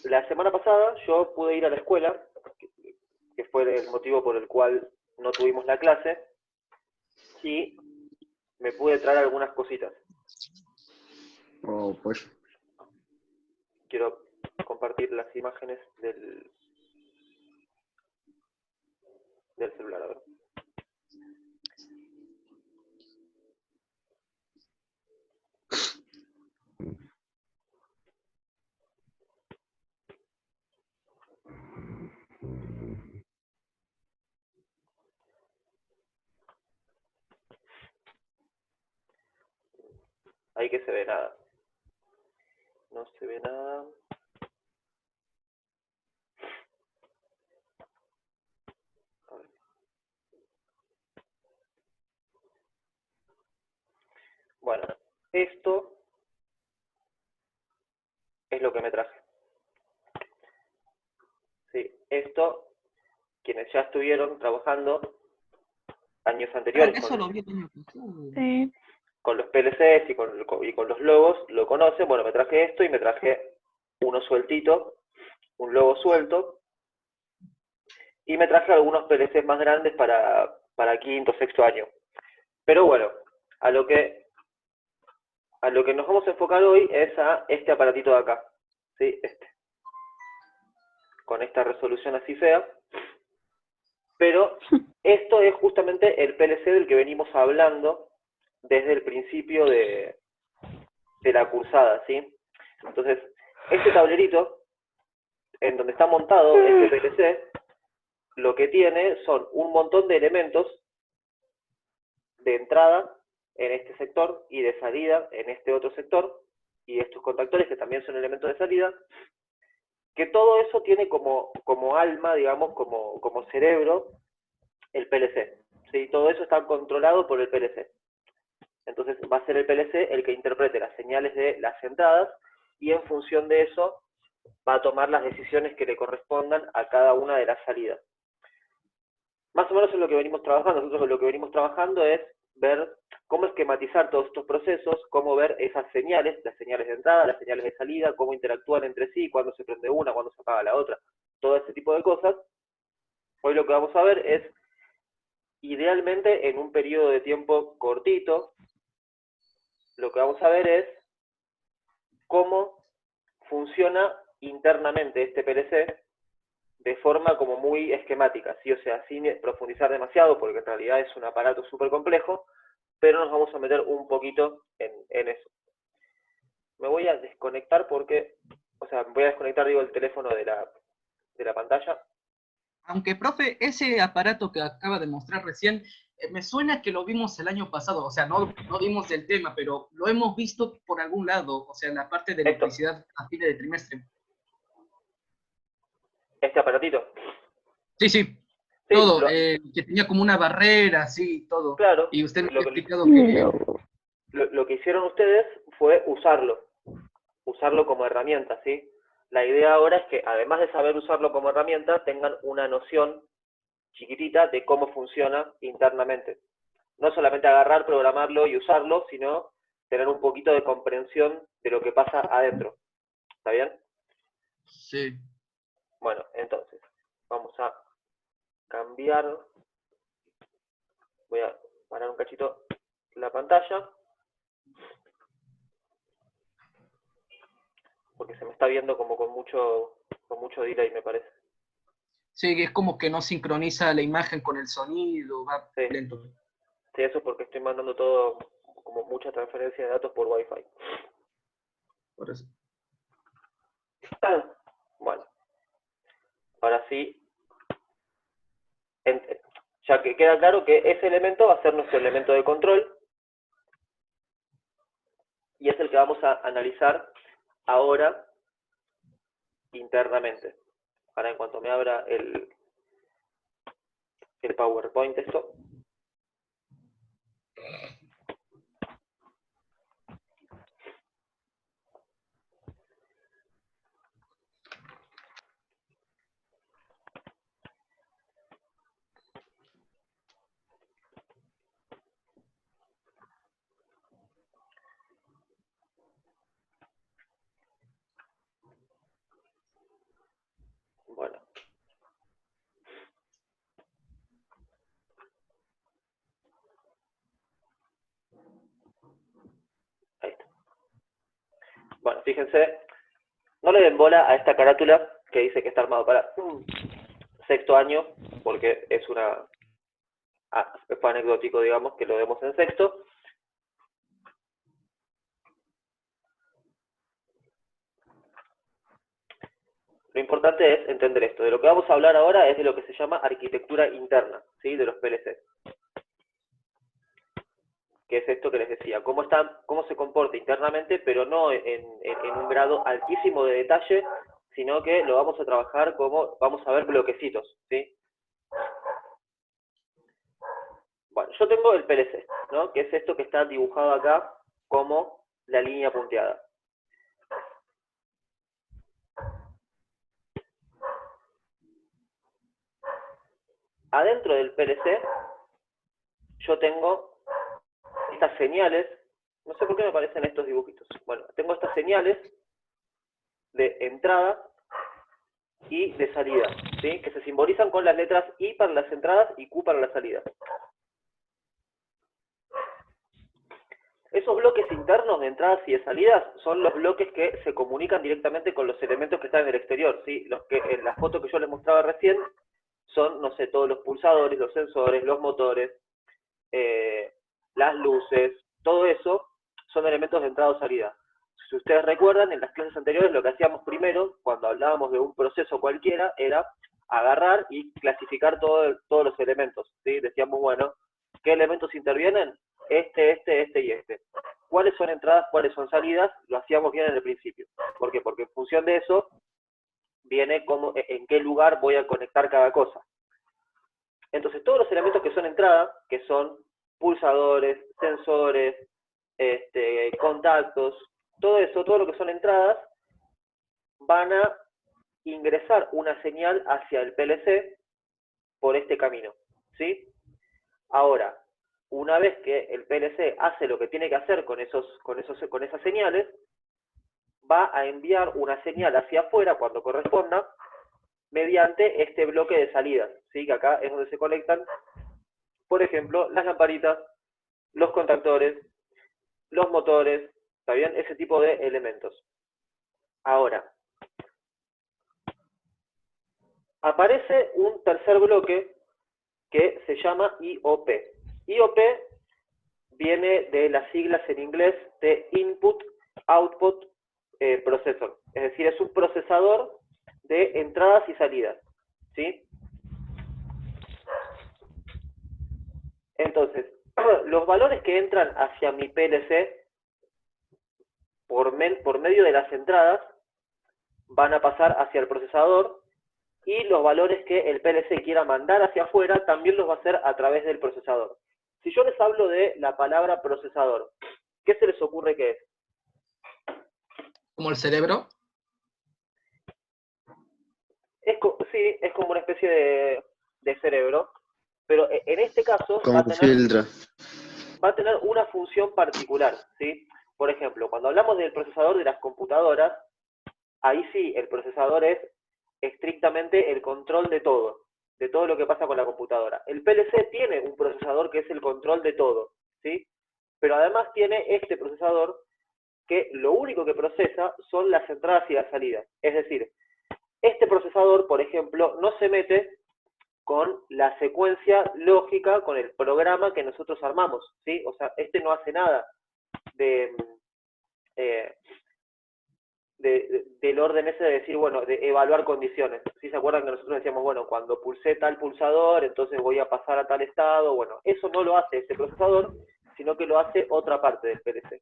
La semana pasada yo pude ir a la escuela, que fue el motivo por el cual no tuvimos la clase, y me pude traer algunas cositas. Oh, pues. Quiero compartir las imágenes del celular. A ver. Ahí que se ve nada. No se ve nada. A ver. Bueno, esto es lo que me traje. Sí, esto, quienes ya estuvieron trabajando años Ah, anteriores eso lo vi el año pasado. Sí. con los PLCs y con los logos, lo conocen. Bueno, me traje esto y me traje uno sueltito, un logo suelto, y me traje algunos PLCs más grandes para quinto, sexto año. Pero bueno, a lo que nos vamos a enfocar hoy es a este aparatito de acá, ¿sí? Con esta resolución así fea. Pero esto es justamente el PLC del que venimos hablando desde el principio de la cursada, ¿sí? Entonces, este tablerito, en donde está montado este PLC, lo que tiene son un montón de elementos de entrada en este sector y de salida en este otro sector, y estos contactores que también son elementos de salida, que todo eso tiene como alma, digamos, como cerebro, el PLC. ¿Sí? Todo eso está controlado por el PLC. Entonces va a ser el PLC el que interprete las señales de las entradas y en función de eso va a tomar las decisiones que le correspondan a cada una de las salidas. Más o menos es lo que venimos trabajando. Nosotros lo que venimos trabajando es ver cómo esquematizar todos estos procesos, cómo ver esas señales, las señales de entrada, las señales de salida, cómo interactúan entre sí, cuándo se prende una, cuándo se apaga la otra, todo ese tipo de cosas. Hoy lo que vamos a ver es, idealmente en un periodo de tiempo cortito, lo que vamos a ver es cómo funciona internamente este PLC de forma como muy esquemática, ¿sí? O sea, sin profundizar demasiado, porque en realidad es un aparato súper complejo, pero nos vamos a meter un poquito en eso. Me voy a desconectar porque, o sea, voy a desconectar, digo, el teléfono de la pantalla. Aunque, profe, ese aparato que acaba de mostrar recién, me suena que lo vimos el año pasado, o sea, no dimos el tema, pero lo hemos visto por algún lado, o sea, en la parte de Esto, electricidad a fin de trimestre. este aparatito. Sí, Sí, todo, que tenía como una barrera, sí, todo. claro, Y usted me lo había que, explicado que... lo que hicieron ustedes fue usarlo como herramienta, ¿sí? La idea ahora es que, además de saber usarlo como herramienta, tengan una noción chiquitita de cómo funciona internamente. No solamente agarrar, programarlo y usarlo, sino tener un poquito de comprensión de lo que pasa adentro. ¿Está bien? Sí. Bueno, entonces, vamos a cambiar. Voy a parar un cachito la pantalla, porque se me está viendo como con mucho delay, me parece. Sí, es como que no sincroniza la imagen con el sonido, va Sí, lento. sí, eso es porque estoy mandando todo como mucha transferencia de datos por Wi-Fi. Por eso. Bueno, ahora sí, ya que queda claro que ese elemento va a ser nuestro elemento de control y es el que vamos a analizar ahora internamente. Ahora en cuanto me abra el PowerPoint esto. fíjense, no le den bola a esta carátula que dice que está armado para sexto año, porque fue anecdótico, digamos, que lo vemos en sexto. Lo importante es entender esto. De lo que vamos a hablar ahora es de lo que se llama arquitectura interna, ¿sí? De los PLC. Que es esto que les decía, cómo se comporta internamente, pero no en un grado altísimo de detalle, sino que lo vamos a trabajar como, vamos a ver bloquecitos, ¿sí? Bueno, yo tengo el PLC, ¿no? Que es esto que está dibujado acá como la línea punteada. Adentro del PLC yo tengo estas señales, no sé por qué me aparecen estos dibujitos. Bueno, tengo estas señales de entrada y de salida, ¿sí? Que se simbolizan con las letras I para las entradas y Q para las salidas. Esos bloques internos de entradas y de salidas son los bloques que se comunican directamente con los elementos que están en el exterior, ¿sí? Los que en la foto que yo les mostraba recién son, no sé, todos los pulsadores, los sensores, los motores, las luces, todo eso son elementos de entrada o salida. Si ustedes recuerdan, en las clases anteriores lo que hacíamos primero, cuando hablábamos de un proceso cualquiera, era agarrar y clasificar todos los elementos, ¿sí? Decíamos, bueno, ¿qué elementos intervienen? Este y este. ¿Cuáles son entradas, cuáles son salidas? Lo hacíamos bien en el principio. ¿Por qué? Porque en función de eso viene en qué lugar voy a conectar cada cosa. Entonces, todos los elementos que son entrada, que son pulsadores, sensores, contactos, todo eso, todo lo que son entradas, van a ingresar una señal hacia el PLC por este camino, ¿sí? Ahora, una vez que el PLC hace lo que tiene que hacer con esas señales, va a enviar una señal hacia afuera cuando corresponda, mediante este bloque de salidas, ¿sí? Que acá es donde se conectan, por ejemplo, las lamparitas, los contactores, los motores, ¿está bien? Ese tipo de elementos. Ahora, aparece un tercer bloque que se llama IOP. IOP viene de las siglas en inglés de Input Output Processor. Es decir, es un procesador de entradas y salidas, ¿sí? Entonces, los valores que entran hacia mi PLC por medio de las entradas van a pasar hacia el procesador, y los valores que el PLC quiera mandar hacia afuera también los va a hacer a través del procesador. Si yo les hablo de la palabra procesador, ¿qué se les ocurre que es? ¿Como el cerebro? Sí, es como una especie de cerebro, pero en este caso Como filtro. va a tener una función particular, ¿sí? Por ejemplo, cuando hablamos del procesador de las computadoras, ahí sí, el procesador es estrictamente el control de todo lo que pasa con la computadora. El PLC tiene un procesador que es el control de todo, ¿sí? Pero además tiene este procesador que lo único que procesa son las entradas y las salidas. Es decir, este procesador, por ejemplo, no se mete con la secuencia lógica, con el programa que nosotros armamos, ¿sí? O sea, este no hace nada del orden ese de decir, bueno, de evaluar condiciones. ¿Sí se acuerdan que nosotros decíamos, bueno, cuando pulsé tal pulsador, entonces voy a pasar a tal estado? Bueno, eso no lo hace este procesador, sino que lo hace otra parte del PLC.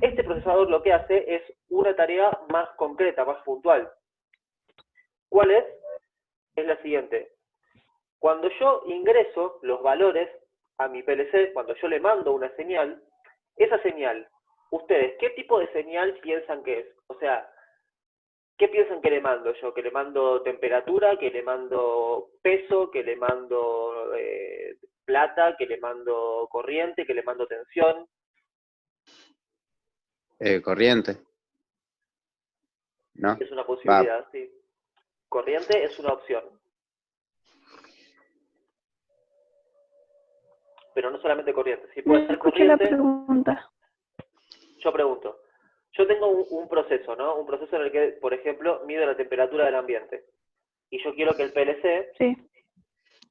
Este procesador lo que hace es una tarea más concreta, más puntual. ¿Cuál es? Es la siguiente. Cuando yo ingreso los valores a mi PLC, cuando yo le mando una señal, esa señal, ustedes, ¿qué tipo de señal piensan que es? O sea, ¿qué piensan que le mando yo? ¿Que le mando temperatura? ¿Que le mando peso? ¿Que le mando plata? ¿Que le mando corriente? ¿Que le mando tensión? Corriente. ¿No? Es una posibilidad, sí. Corriente es una opción. Pero no solamente corriente, sí puede ser Escuché la corriente. pregunta. Yo pregunto, yo tengo un proceso, ¿no? Un proceso en el que, por ejemplo, mido la temperatura del ambiente. Y yo quiero que el PLC Sí.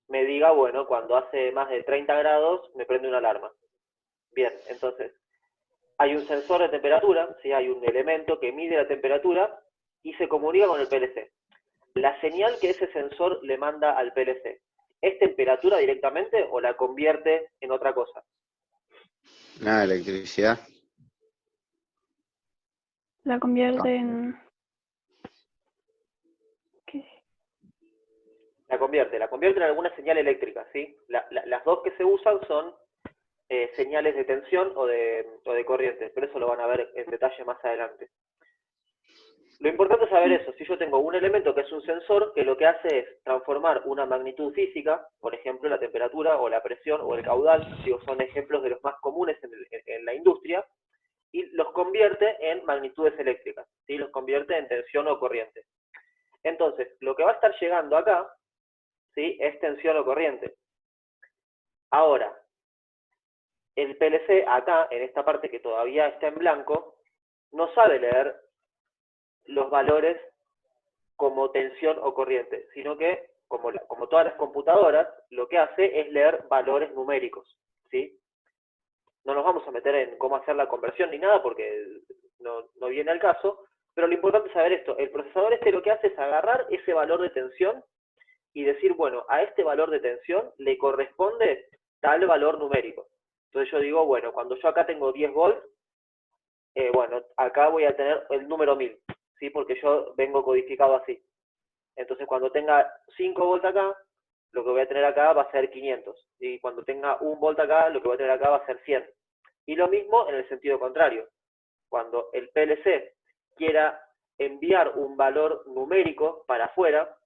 me diga, bueno, cuando hace más de 30 grados me prende una alarma. Bien, entonces, hay un sensor de temperatura, ¿sí? Hay un elemento que mide la temperatura y se comunica con el PLC. La señal que ese sensor le manda al PLC, ¿es temperatura directamente o la convierte en otra cosa? Nada, electricidad. La convierte en... ¿Qué? La convierte en alguna señal eléctrica, ¿sí? Las dos que se usan son señales de tensión o de corriente, pero eso lo van a ver en detalle más adelante. Lo importante es saber eso. Si yo tengo un elemento que es un sensor, que lo que hace es transformar una magnitud física, por ejemplo la temperatura o la presión o el caudal, digo, son ejemplos de los más comunes en la industria, y los convierte en magnitudes eléctricas, ¿sí? Los convierte en tensión o corriente. Entonces, lo que va a estar llegando acá, ¿sí? Es tensión o corriente. Ahora, el PLC acá, en esta parte que todavía está en blanco, no sabe leer los valores como tensión o corriente, sino que, como todas las computadoras, lo que hace es leer valores numéricos, ¿sí? No nos vamos a meter en cómo hacer la conversión ni nada, porque no viene al caso, pero lo importante es saber esto. El procesador lo que hace es agarrar ese valor de tensión y decir, bueno, a este valor de tensión le corresponde tal valor numérico. Entonces yo digo, bueno, cuando yo acá tengo 10 volts, bueno, acá voy a tener el número 1000, ¿sí? Porque yo vengo codificado así. Entonces cuando tenga 5 volts acá, lo que voy a tener acá va a ser 500. Y cuando tenga 1 volt acá, lo que voy a tener acá va a ser 100. Y lo mismo en el sentido contrario. Cuando el PLC quiera enviar un valor numérico para afuera,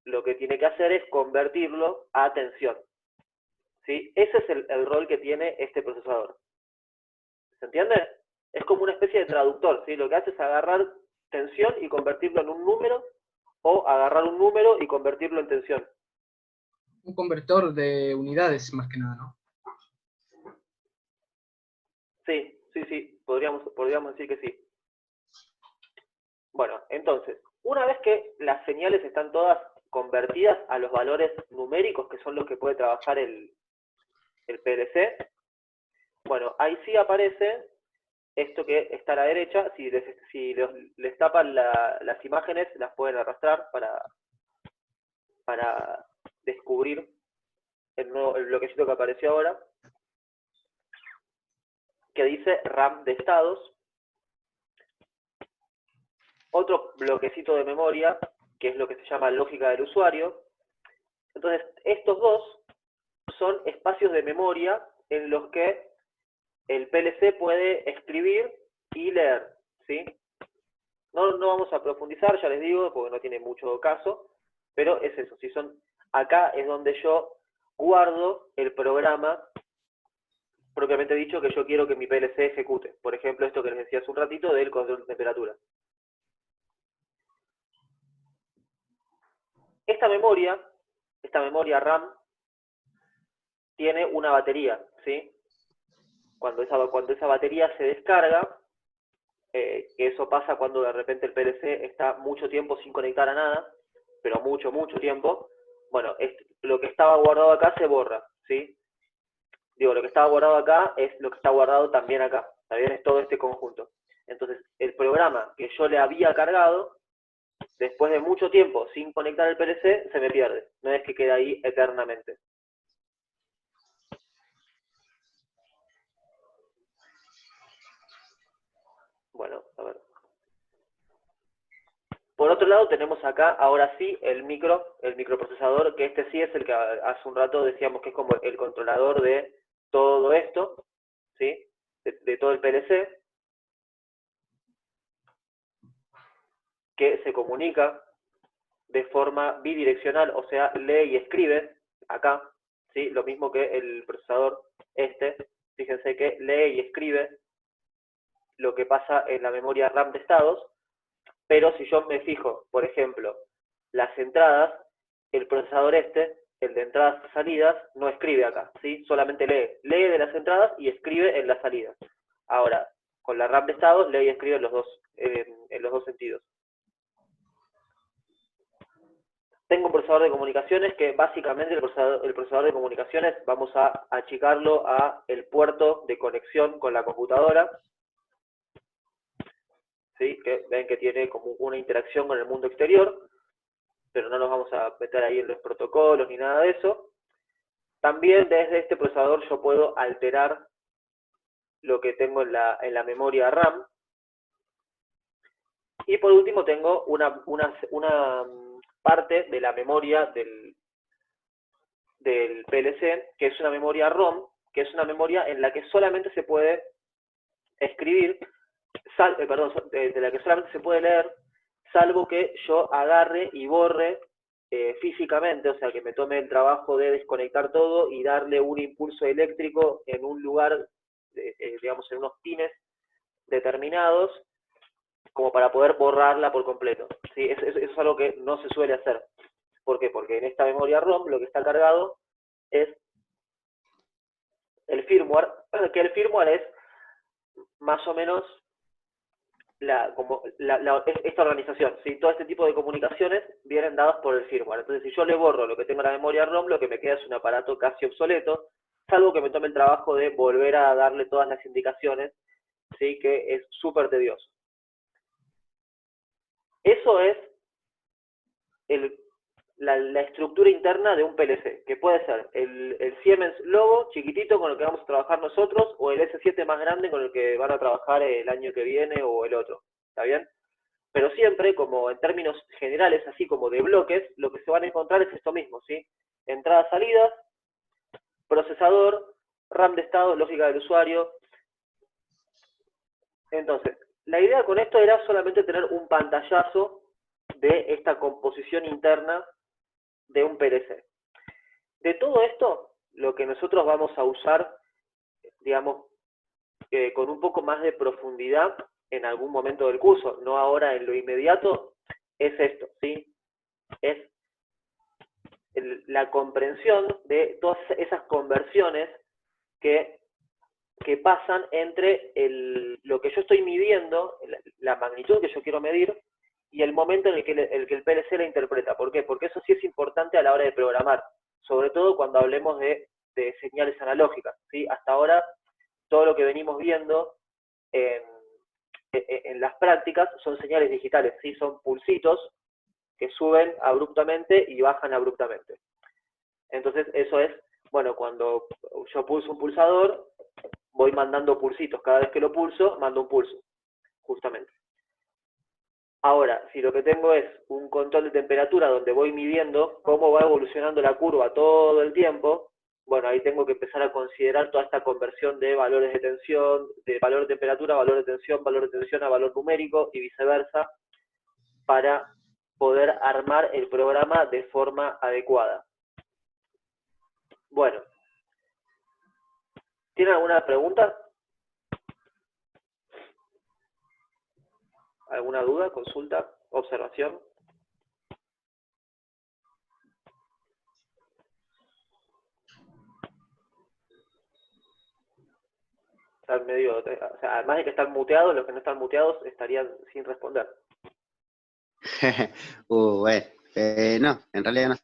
lo que tiene que hacer es convertirlo a tensión, ¿sí? Ese es el rol que tiene este procesador. ¿Se entiende? Es como una especie de traductor, ¿sí? Lo que hace es agarrar tensión y convertirlo en un número, o agarrar un número y convertirlo en tensión. Un convertor de unidades, más que nada, ¿no? Sí, podríamos decir que sí. Bueno, entonces, una vez que las señales están todas convertidas a los valores numéricos, que son los que puede trabajar el PLC, bueno, ahí sí aparece esto que está a la derecha. Si les tapan las imágenes, las pueden arrastrar para descubrir el bloquecito que apareció ahora, que dice RAM de estados. Otro bloquecito de memoria, que es lo que se llama lógica del usuario. Entonces, estos dos son espacios de memoria en los que el PLC puede escribir y leer, ¿sí? No vamos a profundizar, ya les digo, porque no tiene mucho caso, pero es eso. Acá es donde yo guardo el programa propiamente dicho que yo quiero que mi PLC ejecute. Por ejemplo, esto que les decía hace un ratito del control de temperatura. Esta memoria RAM, tiene una batería, ¿sí? Cuando esa batería se descarga, que eso pasa cuando de repente el PLC está mucho tiempo sin conectar a nada, pero mucho tiempo, bueno, lo que estaba guardado acá se borra, ¿sí? Digo, lo que estaba guardado acá es lo que está guardado también acá, ¿está bien? Es todo este conjunto. Entonces, el programa que yo le había cargado, después de mucho tiempo sin conectar el PLC, se me pierde. No es que quede ahí eternamente. Bueno, a ver. Por otro lado, tenemos acá, ahora sí, el microprocesador, que este sí es el que hace un rato decíamos que es como el controlador de todo esto, ¿sí? De todo el PLC, que se comunica de forma bidireccional, o sea, lee y escribe acá, ¿sí? Lo mismo que el procesador fíjense que lee y escribe lo que pasa en la memoria RAM de estados, pero si yo me fijo, por ejemplo, las entradas, el procesador el de entradas y salidas, no escribe acá, ¿sí? Solamente lee de las entradas y escribe en las salidas. Ahora, con la RAM de estados lee y escribe en los dos sentidos. Tengo un procesador de comunicaciones que básicamente el procesador de comunicaciones vamos a achicarlo a el puerto de conexión con la computadora. ¿Sí? Que ven que tiene como una interacción con el mundo exterior, pero no nos vamos a meter ahí en los protocolos ni nada de eso. También desde este procesador yo puedo alterar lo que tengo en la memoria RAM. Y por último tengo una parte de la memoria del PLC, que es una memoria ROM, que es una memoria en la que solamente se puede escribir, de la que solamente se puede leer, salvo que yo agarre y borre físicamente, o sea, que me tome el trabajo de desconectar todo y darle un impulso eléctrico en un lugar, digamos, en unos pines determinados, como para poder borrarla por completo. ¿Sí? Eso es algo que no se suele hacer. ¿Por qué? Porque en esta memoria ROM lo que está cargado es el firmware, que el firmware es más o menos esta organización, ¿sí? Todo este tipo de comunicaciones vienen dadas por el firmware. Entonces, si yo le borro lo que tengo en la memoria ROM, lo que me queda es un aparato casi obsoleto, salvo que me tome el trabajo de volver a darle todas las indicaciones, ¿sí? Que es súper tedioso. Eso es la estructura interna de un PLC, que puede ser el Siemens Logo chiquitito con el que vamos a trabajar nosotros, o el S7 más grande con el que van a trabajar el año que viene o el otro. ¿Está bien? Pero siempre, como en términos generales, así como de bloques, lo que se van a encontrar es esto mismo, ¿sí? Entradas, salidas, procesador, RAM de estado, lógica del usuario. Entonces, la idea con esto era solamente tener un pantallazo de esta composición interna de un PLC. De todo esto, lo que nosotros vamos a usar, digamos, con un poco más de profundidad en algún momento del curso, no ahora en lo inmediato, es esto, ¿sí? Es la comprensión de todas esas conversiones que pasan entre lo que yo estoy midiendo, la magnitud que yo quiero medir, y el momento en el que el PLC la interpreta. ¿Por qué? Porque eso sí es importante a la hora de programar, sobre todo cuando hablemos de señales analógicas, ¿sí? Hasta ahora, todo lo que venimos viendo en las prácticas son señales digitales, ¿sí? Son pulsitos que suben abruptamente y bajan abruptamente. Entonces, eso es, bueno, cuando yo pulso un pulsador, voy mandando pulsitos. Cada vez que lo pulso, mando un pulso, justamente. Ahora, si lo que tengo es un control de temperatura donde voy midiendo cómo va evolucionando la curva todo el tiempo, bueno, ahí tengo que empezar a considerar toda esta conversión de valores de tensión, de valor de temperatura, valor de tensión a valor numérico y viceversa, para poder armar el programa de forma adecuada. Bueno, ¿tienen alguna pregunta? ¿Alguna duda, consulta, observación? Están medio, o sea, además de que están muteados, los que no están muteados estarían sin responder. Bueno, no, en realidad no.